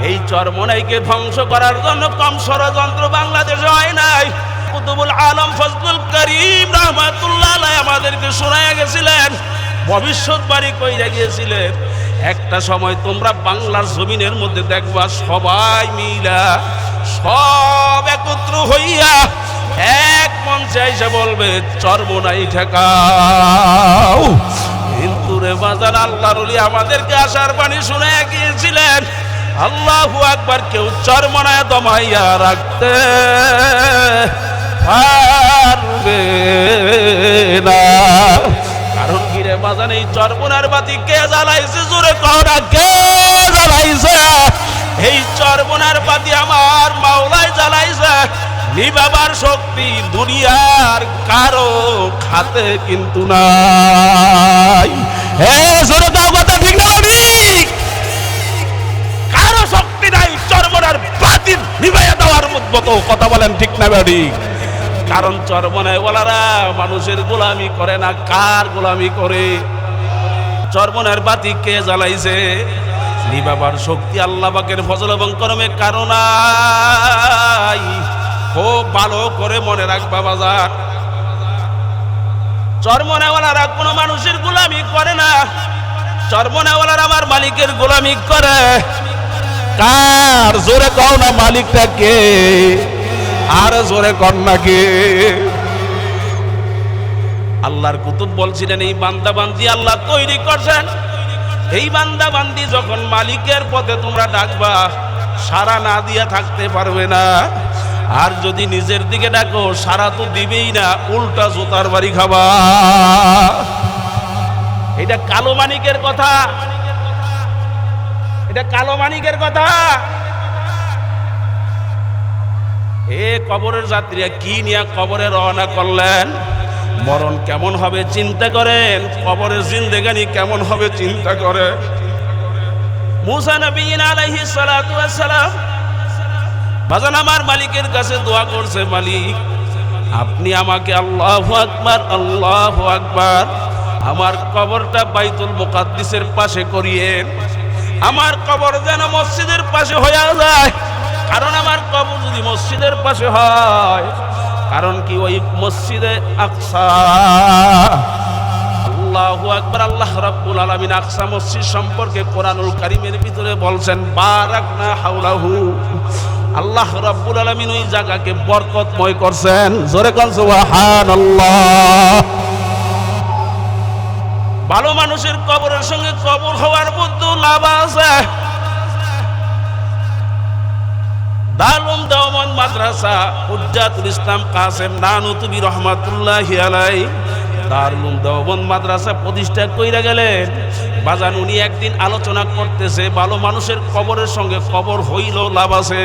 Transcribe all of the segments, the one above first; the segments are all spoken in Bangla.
এই চরমোনাইকে ধ্বংস করার জন্য কম ষড়যন্ত্র বাংলাদেশে হয় নাই। কুতুবুল আলম ফজলুল করিম রাহমাতুল্লাহ আলাইহি আমাদেরকে শোনায়া গেছিলেন, ভবিষ্যৎবাণী কইরা গিয়েছিলেন, একটা সময় তোমরা বাংলার জমিনের মধ্যে দেখবা সবাই মিলা সব একত্র হইয়া এক মঞ্চে এসে বলবে চরমোনাই ঠেকাও। কিন্তু রে বাজার আল্লাহর ওলি আমাদেরকে আশার বাণী শুনায়া গিয়েছিলেন, আল্লাহু আকবার, কেউ চরমোনায় দমাইয়া রাখতে পারবে না। কারণ কি রে বাজান, এই চরমোনার বাতি কে জ্বালাইছে? জোরে কওরা, কে জ্বালাইছে? এই চরমোনার বাতি আমার মাওলাই জ্বালাইছে। নিবাবার শক্তি দুনিয়ার কারো খাতে কিন্তু নাই। জোরে দাও কথা, ঠিক না ঠিক? কারো শক্তি নাই চরমোনার বাতি নিভাইয়া দেওয়ার মতো। কথা বলেন ঠিক না ঠিক? কারণ চরমোনাই ওয়ালারা মানুষের গোলামি করে না, কার গোলামি করে? চরমোনার বাতি কে জ্বালাইছে? নিবাবার শক্তি আল্লাহ পাকের ফজল এবং করমে কারণ নাই। খুব ভালো করে মনে রাখবা বাজার, চরমোনাইওয়ালারা কোনো মানুষের গোলামি করে না, চরমোনাইওয়ালারা আমার মালিকের গোলামি করে। কার? জোরে কও না, মালিকটা কে? আর জোরে কর না কে? আল্লাহর কুতুব বলছিলেন, এই বান্দা বান্দি আল্লাহ তৈরি করছেন, এই বান্দা বান্দি যখন মালিকের পথে তোমরা ডাকবা সারা না দিয়া থাকতে পারবে না। আর যদি নিজের দিকে ডাকো সারা তো দিবেই না, উল্টা জোতার বাড়ি খাবা। এটা কালো মানিকের কথা, এটা কালো মানিকের কথা। এ কবরের যাত্রীরা কি নিয়ে কবরে রওনা করলেন? মরণ কেমন হবে চিন্তা করেন, কবরের জিন্দেগানি কেমন হবে চিন্তা করে। মুসা নবী আলাইহিস সালাতু ওয়াস সালাম বাজান আমার মালিকের কাছে দোয়া করছে, মালিক আপনি আমাকে আল্লাহু আকবার আল্লাহু আকবার আমার কবরটা বাইতুল মুকাদ্দিসের পাশে করিয়েন, আমার কবর যেন মসজিদের পাশে হয়ে যায়। কারণ আমার কবর যদি মসজিদের পাশে হয়, কারণ কি ওই মসজিদে আকসা, আল্লাহু আকবার, আল্লাহ রাব্বুল আলামিন আকসা মসজিদ সম্পর্কে কোরআনুল কারীমের ভিতরে বলছেন বারাকনা হাওলাহু, আল্লাহ রাব্বুল আলামিন ওই জায়গাকে বরকতময় করছেন। জোরে কোন সুবহানাল্লাহ। ভালো মানুষের কবরের সঙ্গে কবর হওয়ার মধ্যে লাভ আছে। দারুল দেওবন্দ মাদ্রাসা হুজ্জাতুল ইসলাম কাসেম নানুতুবি রহমাতুল্লাহি আলাইহি দারুল দেওবন্দ মাদ্রাসা প্রতিষ্ঠা কইরা গেলেন। বাজান উনি একদিন আলোচনা করতেছে ভালো মানুষের কবরের সঙ্গে কবর হইল লাভ আছে।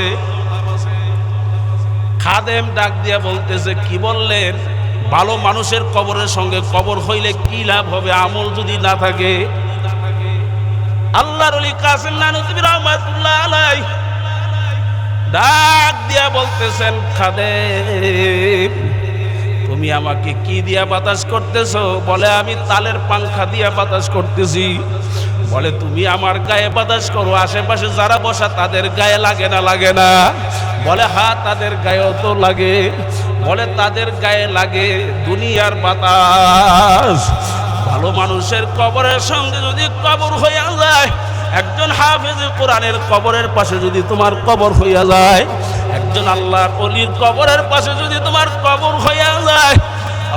খাদেম ডাক দিয়া বলতেছে, কি বললেন? ভালো মানুষের কবরের সঙ্গে কবর হইলে কি লাভ হবে আমল যদি না থাকে? আল্লাহর ওলি কাসেম নানুতুবি রহমাতুল্লাহি আলাইহি ডাক দিয়া বলতেছেন, খাদেম তুমি আমাকে কি দিয়া বাতাস করতেছো? বলে আমি তালের পাংখা দিয়া বাতাস করতেছি। বলে তুমি আমার গায়ে বাতাস করো, আশেপাশে যারা বসা তাদের গায়ে লাগে না? লাগে না। বলে হ্যাঁ তাদের গায়েও তো লাগে। বলে তাদের গায়ে লাগে দুনিয়ার বাতাস। ভালো মানুষের কবরের সঙ্গে যদি কবর হইয়া যায়, একজন হাফেজে কোরআনের কবরের পাশে যদি তোমার কবর হইয়া যায়, একজন আল্লাহর ওলির কবরের পাশে যদি তোমার কবর হইয়া যায়,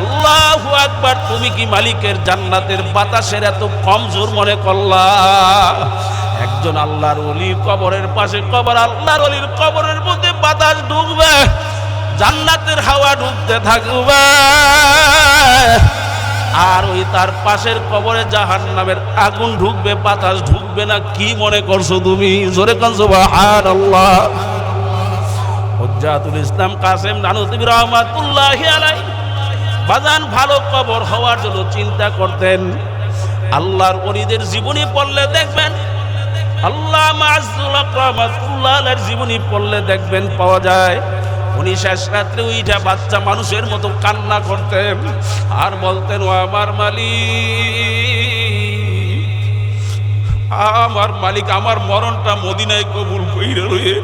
আল্লাহু আকবার, তুমি কি মালিকের জান্নাতের বাতাসের এত কমজোর মনে করলা? একজন আল্লাহর ওলির কবরের পাশে কবর, আল্লাহর ওলির কবরের মধ্যে বাতাস ঢুকবে, জান্নাতের হাওয়া ঢুকতে থাকবে, আর ওই তার পাশের কবরে জাহান্নামের আগুন ঢুকবে, বাতাস ঢুকবে না। কি মনে করছো তুমি? জোরে কোন সুবহানাল্লাহ। হুজ্জাতুল ইসলাম কাসেম নানুতুবি রহমাতুল্লাহি আলাইহি বাজান ভালো কবর হওয়ার জন্য চিন্তা করতেন। আল্লাহর ওলিদের জীবনী পড়লে দেখবেন, আল্লামা আযুল রহমাতুল্লাহ আলাইহির জীবনী পড়লে দেখবেন পাওয়া যায় উনি শেষ রাত্রে উইঠা বাচ্চা মানুষের মতো কান্না করতেন আর বলতেন, ও আমার মালিক, আমার মালিক আমার মরণটা মদিনায় কবুল কইরা রয়ে।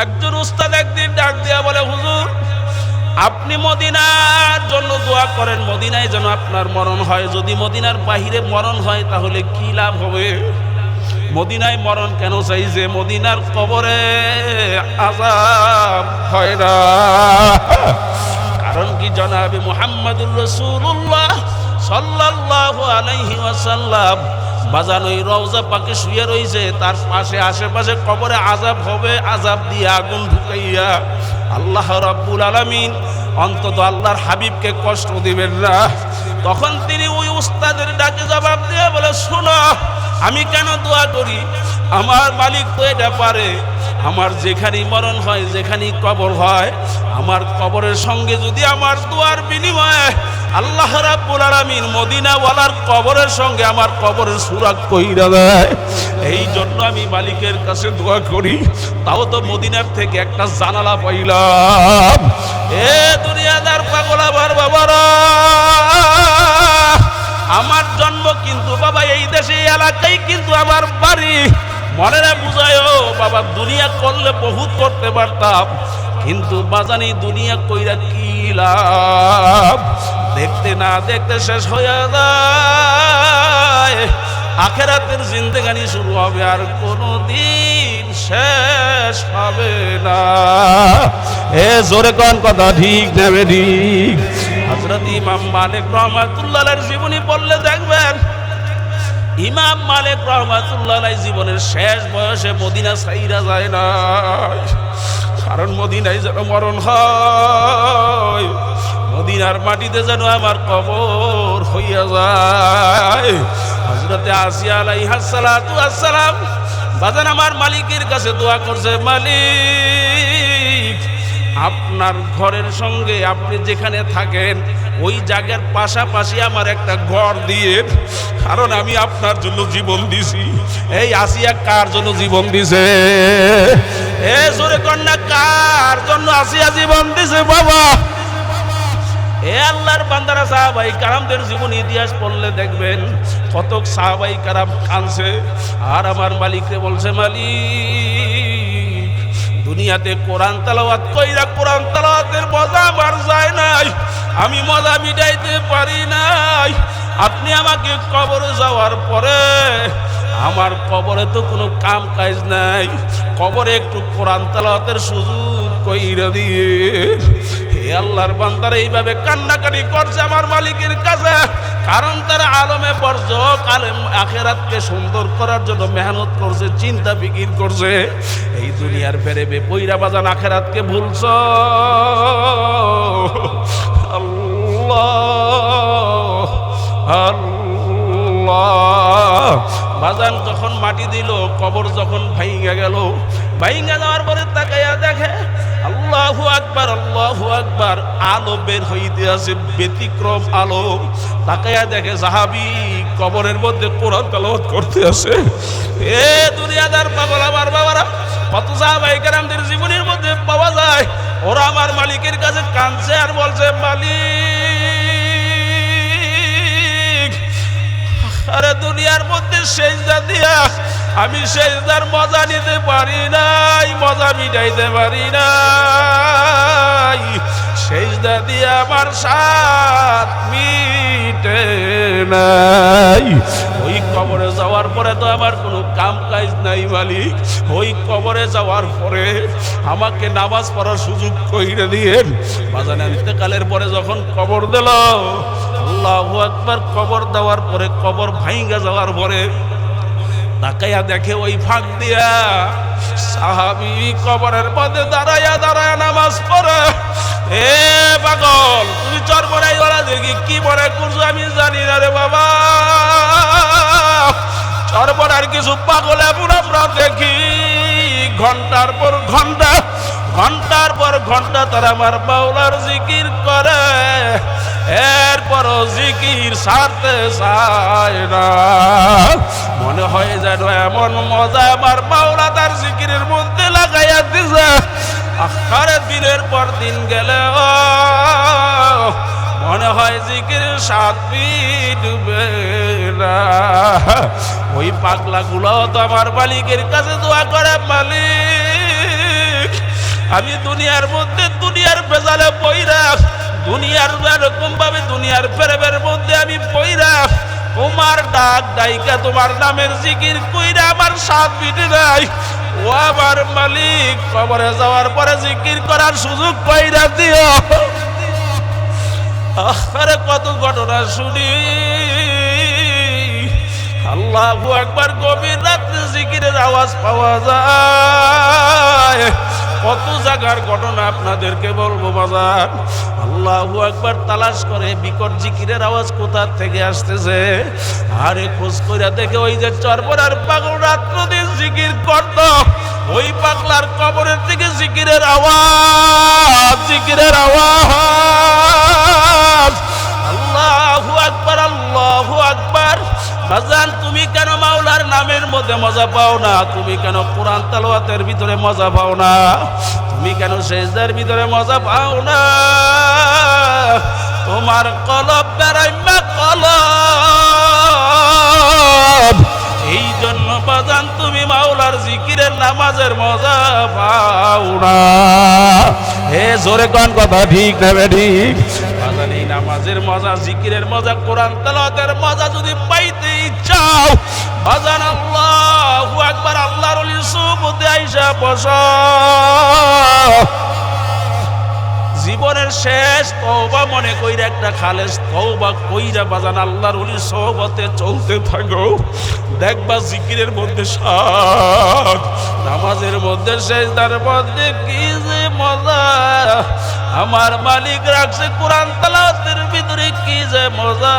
একজন উস্তাদ একদিন ডাক দিয়া বলে, হুজুর আপনি মদিনার জন্য দোয়া করেন, মদিনায় যেন আপনার মরণ হয়। যদি মদিনার বাহিরে মরণ হয় তাহলে কি লাভ হবে? মদিনায় মরণ কেন চাইছে? মদিনার কবরে আযাব হয় না। কারণ কি? জনাবে মুহাম্মদুর রাসূলুল্লাহ সাল্লাল্লাহু আলাইহি ওয়াসাল্লাম বাজান ওই রওজা পাকে শুয়ে রইছে, তার পাশে আশেপাশে কবরে আযাব হবে, আযাব দিয়ে আগুন ঢুকাইয়া আল্লাহ রাব্বুল আলামিন অন্তত আল্লাহর হাবিবকে কষ্ট দিবেন না। তখন তিনি ওই উস্তাদের ডাকে জবাব দিয়ে বলে, শোনো আমি কেন দোয়া করি? আমার মালিক তো এটা পারে। আমার যেখানেই মরণ হয়, যেখানেই কবর হয়, আমার কবরের সঙ্গে যদি আমার দোয়ার বিনিময়ে আল্লাহ রাব্বুল আলামিন মদিনাওয়ালার কবরের সঙ্গে আমার কবরের সুরাগ কইরা দেয়, এই জন্য আমি মালিকের কাছে দোয়া করি। তাও তো মদিনার থেকে একটা জানালা পাইলাম। এ দুনিয়াদার পাগল আমার বাবারা, আমার জন্ম কিন্তু বাবা এই দেশে, এই এলাকায় কিন্তু আমার বাড়ি। মনে না বুঝায়ও বাবা, দুনিয়া করলে বহুত করতে পারতাম, কিন্তু বাজানি দুনিয়া কইরা কি লাভ? দেখতে না দেখতে শেষ হয়ে যায়। আখেরাতের জিন্দেগানি শুরু হবে আর কোনদিন শেষ হবে না। এ জোরে কোন কথা ঠিক নেবে ঠিক। হযরত ইমাম মালিক রাহমাতুল্লাহ আলাইহির জীবনী পড়লে দেখবেন, ইমাম মালিক রাহমাতুল্লাহ আলাইহির জীবনের শেষ বয়সে মদিনা ছাইরা যায় না। কারণ মদিনায় যেন মরণ হয়, মদিনার মাটিতে যেন আমার কবর হইয়া যায়। হযরতে আসিয়া আলাইহা সালাতু ওয়াসসালাম বাজান আমার মালিকের কাছে দোয়া করছে, মালিক আপনার ঘরের সঙ্গে আপনি যেখানে থাকেন ওই জায়গার পাশাপাশি আমার একটা ঘর দিয়ে, কারণ আমি আপনার জন্য জীবন দিছি। এই আসিয়া কার জন্য জীবন দিছে? এ জোরে কন্যা, কার জন্য আসিয়া জীবন দিছে বাবা? এ আল্লাহর বান্দারা, সাহাবাই কারামদের জীবন ইতিহাস পড়লে দেখবেন কতক সাহাবাই কারাম কাঁদছে আর আমার মালিককে বলছে, মালিক দুনিয়াতে কোরআন তেলাওয়াত কইরা কোরআন তেলাওয়াতের মজা আমার যায় নাই, আমি মজা মিটাইতে পারি নাই। আপনি আমাকে কবরে যাওয়ার পরে, আমার কবরে তো কোনো কাম কাজ নাই, কবরে একটু কোরআন তেলাওয়াতের সুযোগ কইরা দিয়ে। হে আল্লাহর বান্দারা এইভাবে কান্নাকাটি করছে আমার মালিকের কাছে, কারণ তারা আলমে বরজক আলেম আখেরাতকে সুন্দর করার জন্য মেহনত করছে, চিন্তা ফিকির করছে। এই দুনিয়ার ফেরেবে পইরা বাজান আখেরাতকে ভুলছ। আল্লাহ আল্লাহ। বাজান যখন মাটি দিল, কবর যখন ভাইঙ্গা গেল, ভাইঙ্গা যাওয়ার পরে তাকাইয়া দেখে আল্লাহু আকবার, আল্লাহু আকবার, আলো বের হইতে আছে, ব্যতিক্রম আলো। তাকাইয়া দেখে সাহাবী কবরের মধ্যে কোরআন তেলাওয়াত করতে আছে। এ দুনিয়াদার পাগল আমার বাবারা, কত সাহাবায়ে কেরামদের জীবনের মধ্যে পাওয়া যায়, ওরা আমার মালিকের কাছে কাঁদছে আর বলছে, মালিক আরে দুনিয়ার মধ্যে সেজদা দিয়া আমি সেজদার মজা নিতে পারি নাই, মজা মিটাইতে পারি নাই, সেজদা দিয়ে আমার স্বাদ মিটে নাই। ওই কবরে যাওয়ার পরে তো আমার কোনো কাম কাজ নাই মালিক, ওই কবরে যাওয়ার পরে আমাকে নামাজ পড়ার সুযোগ কইরে দিয়েন। বাজানে ইন্তেকালের পরে যখন কবর দিল, আল্লাহু আকবার, কবর দেওয়ার পরে কবর ভাইঙ্গা যাওয়ার পরে তাকাইয়া দেখে ওই ফাঁক দিয়া সাহাবী কবরের মধ্যে দাঁড়ায়া দাঁড়ায়া নামাজ পড়ে। এ পাগল, তুমি চরমরাই ওরা দেখি কি মনে করছো আমি জানি না রে বাবা। চরমরার কিছু পাগল এমন আমরা দেখি ঘন্টার পর ঘন্টা, ঘন্টার পর ঘন্টা তারা আমার মাওলার জিকির করে, এরপরও জিকির ছাড়তে চায় না। মনে হয় যেন এমন মজা আমার মাওলা তার জিকিরের মধ্যে লাগাইয়া দিছে। আরে দিনের পর দিন গেলে মনে হয় জিকিরের স্বাদ মিটবে না। ওই পাগলাগুলোও তো আমার মালিকের কাছে দোয়া করে, মালিক আমি দুনিয়ার মধ্যে দুনিয়ার বেজালে পইরা, দুনিয়ার এরকম ভাবে দুনিয়ার প্রেমের মধ্যে আমি পইরা তোমার ডাক ডাইকা তোমার নামের জিকির কইরা আমার স্বাদ মিটে নাই। ও আমার মালিক, কবরে যাওয়ার পরে জিকির করার সুযোগ কইরা দিও। আরে কত ঘটনা শুনি। আল্লাহু আকবার, গভীর রাতে জিকিরের আওয়াজ পাওয়া যায়। কত জায়গার ঘটনা আপনাদেরকে বলবো বাজার। আল্লাহু আকবার তালাশ করে বিকট জিকিরের আওয়াজ কোথা থেকে আসতেছে। আরে খোঁজ কইরা দেখে ওই যে চরপরার পাগল রাত্র দিন জিকির করত, ওই পাগলার কবরের থেকে জিকিরের আওয়াজ, জিকিরের আওয়াজ। আল্লাহু আকবার, আল্লাহু আকবার। বাজান তুমি কেন মাওলার নামের মধ্যে মজা পাও না? তুমি কেন কোরআন তেলাওয়াতের ভিতরে মজা পাও না? তুমি কেন সেজদার ভিতরে মজা পাও না? তোমার কলব বেরাইমা কলব, এই জন্য বাজান তুমি মাওলার জিকিরের নামাজের মজা পাও না। এ জোরে কোন কথা ঠিক না ঠিক? বাজান এই নামাজের মজা, জিকিরের মজা, কোরআন তেলাওয়াতের মজা যদি পাইতে চাও বাজান, আল্লাহু আকবার, আল্লাহর ওলি সুবতে আইসা বসো। জীবনের শেষ তওবা মনে কইরা একটা খালেস তওবা কইরা বাজান আল্লাহর ওলি সোহবতে চলতে থাকো। দেখবা জিকিরের মধ্যে স্বাদ, নামাজের মধ্যে সেজদার মধ্যে কি যে মজা আমার মালিক রাখছে, কোরআন তেলাওয়াতের ভিতরে কি যে মজা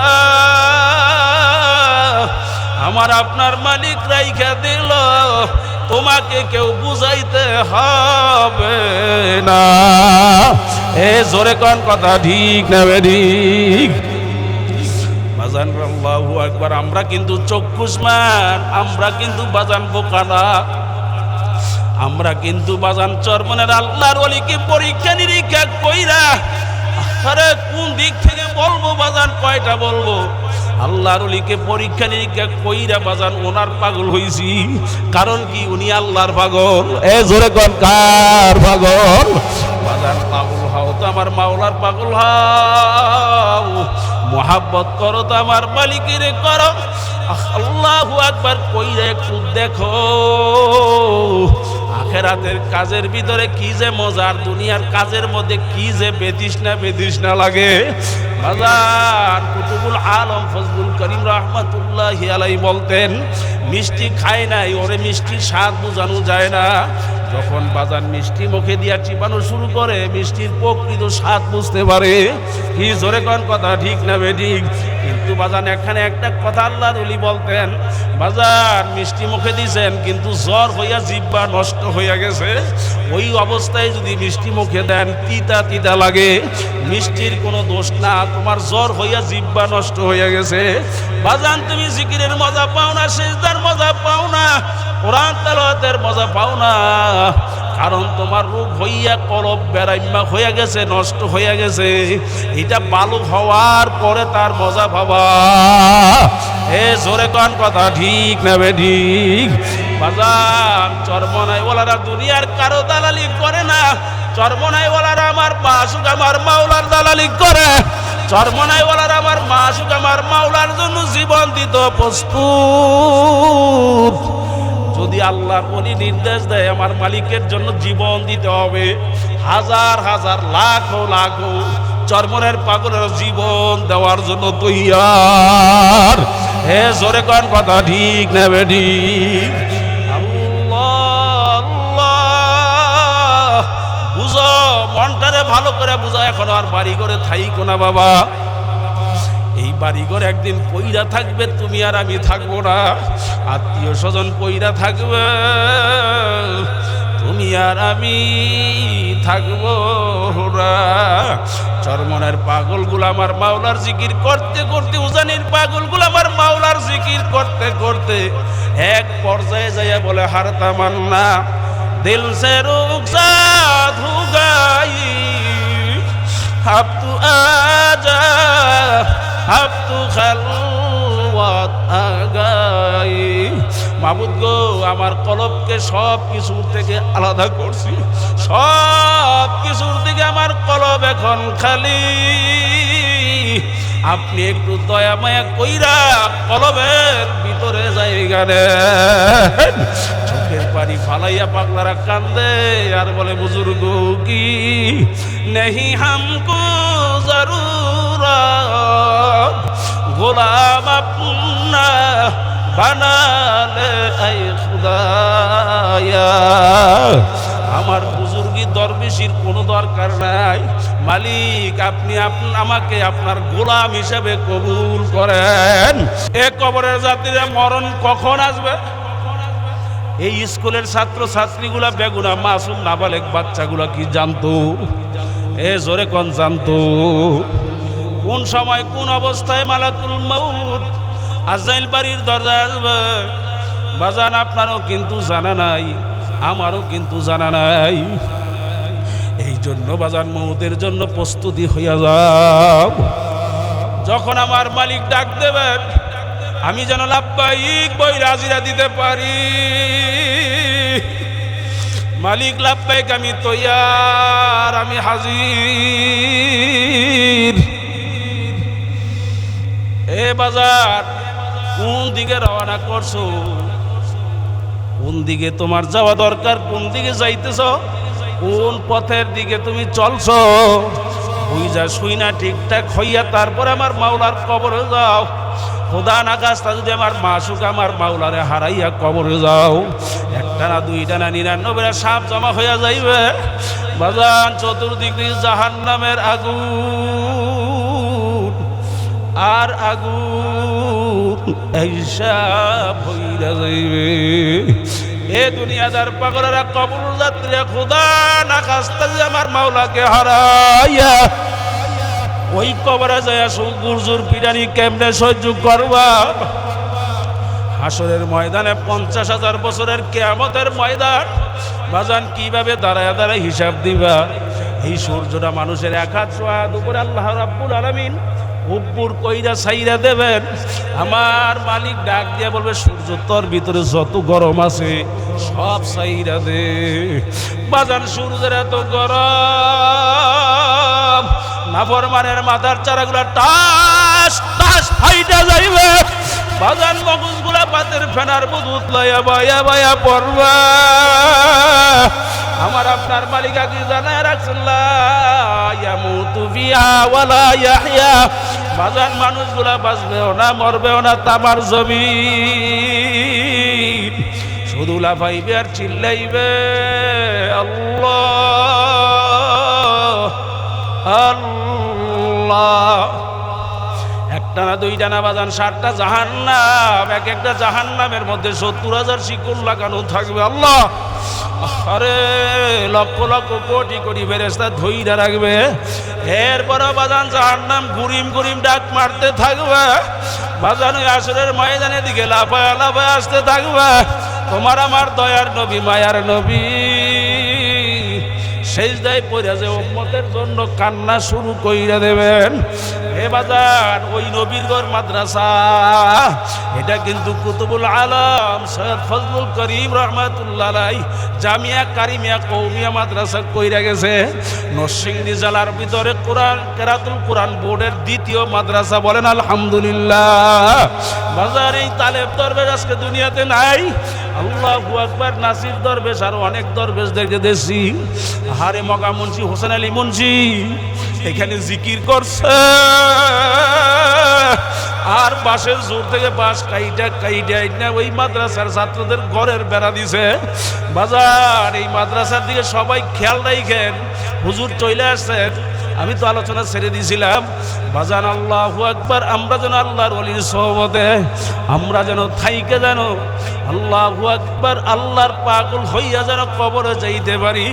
আমার আপনার মালিক রাইখা দিল। তোমাকে কেউ বুঝাইতে হবে না। এ জোরে কোন কথা ঠিক না ঠিক? বাজান আল্লাহু আকবার। আমরা কিন্তু চক্ষুষ্মান, আমরা কিন্তু বাজান বোকা না। আমরা কিন্তু বাজান চরমনের আল্লাহর ওলিকে পরীক্ষা নিরীক্ষা কইরা, আরে কোন দিক থেকে বলবো বাজান, কয়টা বলবো? আল্লাহর ওলিকে পরীক্ষা নিরীক্ষা কইরা বাজান ওনার পাগল হইছি। কারণ কি? উনি আল্লাহর পাগল। এ জোরে কোন কার পাগল? বাজান পাগল হও তো আমার মাওলার পাগল হও, মোহাব্বত করো তো আমার মালিকের করো। আল্লাহু আকবার কইরা একটু দেখো আখেরাতের কাজের ভিতরে কি যে মজার, দুনিয়ার কাজের মধ্যে কি যে বেতৃষ্ণা লাগে। বাজান কুতুবুল আলম ফজলুল করিম রহমাতুল্লাহি আলাইহি বলতেন, মিষ্টি খায় নাই ওরে মিষ্টির স্বাদ বোঝানো যায় না। যখন বাজান মিষ্টি মুখে দিয়া চিবানো শুরু করে মিষ্টির প্রকৃত স্বাদ বুঝতে পারে। কি জোরে কোন কথা ঠিক না বেঠিক? কিন্তু বাজান এখানে একটা কথা আল্লাহর ওলি বলতেন, বাজান মিষ্টি মুখে দিয়েছেন কিন্তু জ্বর হইয়া জিহ্বা নষ্ট হইয়া গেছে, ওই অবস্থায় যদি মিষ্টি মুখে দেন তিতা তিতা লাগে, মিষ্টির কোনো দোষ না, তোমার জ্বর হইয়া জিহ্বা নষ্ট হইয়া গেছে। বাজান তুমি জিকিরের মজা পাও না, সেজদার মজা পাও না, কোরআন তেলাওয়াতের মজা পাও না, কারণ তোমার রোগ হইয়া কলব বেরাইম্মা হইয়া গেছে, নষ্ট হইয়া গেছে। এটা বালক হওয়ার পরে তার মজা পাবা। এ জোরে কোন কথা ঠিক না ঠিক? বাজান চরমনাইওয়ালারা দুনিয়ার কারো দালালি করে না, চরমনাইওয়ালারা আমার মাসুক আমার মাওলার দালালি করে। চরমনাইওয়ালারা আমার মাসুক আমার মাওলার জন্য জীবন দিত প্রস্তুত। যদি আল্লাহর ওলি নির্দেশ দেয় আমার মালিকের জন্য জীবন দিতে হবে, হাজার হাজার লাখো লাখো চরমনের পাগলের জীবন দেওয়ার জন্য তৈয়ার। হে জোরে কোন কথা ঠিক না বেঠিক? আল্লাহ আল্লাহ, বুঝো মনটারে ভালো করে বুঝো। এখন আর বাড়ি করে থাইকো না বাবা, এই বাড়িঘর একদিন পইরা থাকবে, তুমি আর আমি থাকবো না। আত্মীয় স্বজন পইরা থাকবে, তুমি আর আমি থাকবো না। চরমনের পাগলগুলো আমার মাওলার জিকির করতে করতে, উজানির পাগলগুলো আমার মাওলার জিকির করতে করতে এক পর্যায়ে যাইয়া বলে, হার তামান্না দিল সে রুখসাত হো গাই, হাবতু আজা হাবতু খালওয়াত আগাই। মাবুদ গো, আমার কলবকে সব কিছুর থেকে আলাদা করছি, সব কিছুর থেকে আমার কলব এখন খালি। আপনি একটু দয়া মায়া কইরা কলবের ভিতরে জায়গা দেন। চোখের পানি ফালাইয়া পাগলারা কান্দে আর বলে, বুজুর্গ কি নেহি হামকো জরুরত, গোলাম আপনা বানালে আই খুদায়া। আমার বুজুর্গি দরবেশির কোনো দরকার নাই, মালিক আপনি আমাকে আপনার গোলাম হিসেবে কবুল করেন। এ কবরের যাত্রীরা মরণ কখন আসবে? এই স্কুলের ছাত্র ছাত্রীগুলা বেগুনা মাসুম নাবালেক বাচ্চাগুলা কি জানতো? এ জোরে কোন জানতো কোন সময় কোন অবস্থায় মালাকুল মউত আজরাইল বাড়ির দরজায় আসবে? বাজান আপনারও কিন্তু জানা নাই, আমারও কিন্তু জানা নাই। এই জন্য বাজান মউতের জন্য প্রস্তুতি হইয়া যাও। যখন আমার মালিক ডাক দেবেন, আমি যেন লাব্বাইক বই রাজিরা দিতে পারি। মালিক লাব্বাইক, আমি তৈয়ার, আমি হাজির। এ বাজার, কোন দিকে রওনা করছো? কোন দিকে তোমার যাওয়া দরকার? কোন দিকে যাইতেছ? কোন পথের দিকে তুমি চলছো? বুঝা শুই না ঠিকঠাক হইয়া তারপর আমার মাওলার কবরে যাও। খোদা না কাজটা যদি আমার মাসুক আমার মাওলারে হারাইয়া কবরে যাও, একটা না দুইটা না 99টা সাপ জমা হইয়া যাইবে। বাজান চতুর্দিক দিয়ে জাহান্নামের আগুন আর আগুন হিসাব হইয়া যাইবে। এ দুনিয়াদার পাগলেরা কবর যাত্রীরা খোদা না কাজটা যদি আমার মাওলাকে হারাইয়া ওই কবরে যায় গুরজুর পিরানি কেমনে সহ্য করবা? হাসরের ময়দানে 50,000 বছরের কিয়ামতের ময়দান, বাজান কিভাবে দাঁড়ায় দাঁড়ায় হিসাব দিবা? এই সূর্যটা মানুষের এক হাত সোয়াদ উপরে আল্লাহ রাব্বুল আলামিন উপর কইরা ছাইরা দেবেন। আমার মালিক ডাক দিয়া বলবে, সূর্য তোর ভিতরে যত গরম আছে সব ছাইরা দে। বাজান সূর্যের এত গরম, নাফরমানের মাথার চারাগুলা টাস টাস ফাইটা যাইবে। বাজান মগজগুলা পাতের ফেনার বুদুত লয়া বায়া বায়া পড়বা। আমার আপনার মালিক আগে জানায় রাখছেন, লা ইয়ামুতু ফিহা ওয়ালা ইয়াহইয়া। বাজান মানুষগুলা বাঁচবেও না মরবেও না, তামার জমিন শুধু লাফাইবে আর চিল্লাইবে আল্লাহ আল্লাহ। একটা না দুইটা না বাজান 60টা জাহান্নাম, এক একটা জাহান্নামের মধ্যে 70,000 শিকল লাগানো থাকবে। আল্লাহ, আরে লক্ষ লক্ষ কোটি কোটি ফেরেশতা ধইরা রাখবে। এরপরে বাজান জাহান্নাম গুরিম গুরিম ডাক মারতে থাকবে। বাজান ওই আসরের ময়দানের দিকে লাফায় লাফায় আসতে থাকবে। তোমার আমার দয়ার নবী মায়ার নবী সেজদায় পড়ে যে উম্মতের জন্য কান্না শুরু কইরা দেবেন। হে বাজার, ওই নবীর ঘর মাদ্রাসা, এটা কিন্তু কুতুবুল আলম সৈয়দ ফজলুল করিম রহমাতুল্লাহ আলাইহি জামিয়া কারিমিয়া কওমিয়া মাদ্রাসা কইরা গেছে। নরসিংদী জেলার ভিতরে কেরাতুল কোরআন বোর্ডের দ্বিতীয় মাদ্রাসা। বলেন আলহামদুলিল্লাহ। বাজার এই তালেব দরবেশ আজকে দুনিয়াতে নাই। আল্লাহু আকবার। নাসির দরবেশ আর অনেক দরবেশ দেখে দেখছি। হারে মগা মুন্সি হোসেন আলী মুন্সি এখানে জিকির করছে, আর বাঁশের জোর থেকে বাঁশ কাইটা ওই মাদ্রাসার ছাত্রদের ঘরের বেড়া দিছে। বাজার এই মাদ্রাসার দিকে সবাই খেয়াল রাখেন। হুজুর চলে আসছেন, আমি তো আলোচনা ছেড়ে দিয়েছিলাম। বাজান আল্লাহু আকবার। আমরা যেন আল্লাহর ওলির সোহবতে আমরা যেন থাইকে যেন আল্লাহু আকবার আল্লাহর পাগল হইয়া যেন কবরে যাইতে পারি।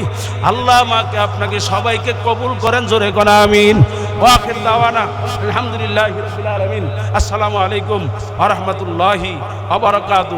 আল্লাহ আমাকে আপনাকে সবাইকে কবুল করেন, জোরে কোন আমিন। ওয়া আখির দাওয়ানা আলহামদুলিল্লাহি রাব্বিল আলামিন। আসসালামু আলাইকুম ওয়া রাহমাতুল্লাহি ওয়া বারাকাতুহু।